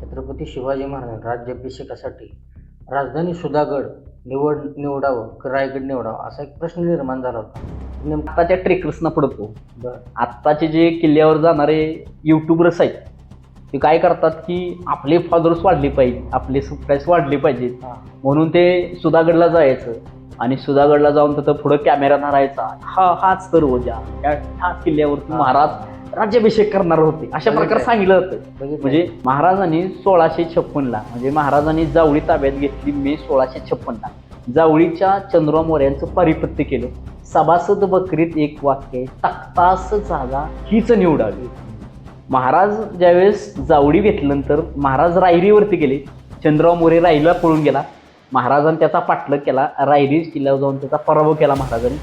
छत्रपती शिवाजी महाराज राज्याभिषेकासाठी राजधानी सुधागड निवडावं की रायगड निवडावं असा एक प्रश्न निर्माण झाला होता. नेमका आताच्या ट्रेकर्सना पडतो. बरं आत्ताचे जे किल्ल्यावर जाणारे युट्यूबर्स आहेत ते काय करतात की आपले फॉलोअर्स वाढले पाहिजे, आपले सबस्क्राईब्स वाढले पाहिजेत, हां म्हणून ते सुधागडला जायचं आणि सुधागडला जाऊन तिथं पुढं कॅमेरा धरायचा. हाच दरवाजा, ह्याच किल्ल्यावरती महाराज राज्याभिषेक करणार होते अशा प्रकारे सांगितलं होतं. बघितलं. म्हणजे महाराजांनी 1656ला म्हणजे महाराजांनी जावळी ताब्यात घेतली मे 1656ला. जावळीच्या चंद्रराव मोऱ्यांचं पारिपत्य केलं. सभासद बकरीत एक वाक्य, तख्तास जागा हीच निवडावी. महाराज ज्यावेळेस जावळी घेतल्यानंतर महाराज रायरीवरती गेले. चंद्रराव मोरे रायरीला पळून गेला. महाराजांनी त्याचा पाठलाग केला. रायरी किल्ल्यावर जाऊन त्याचा पराभव केला महाराजांनी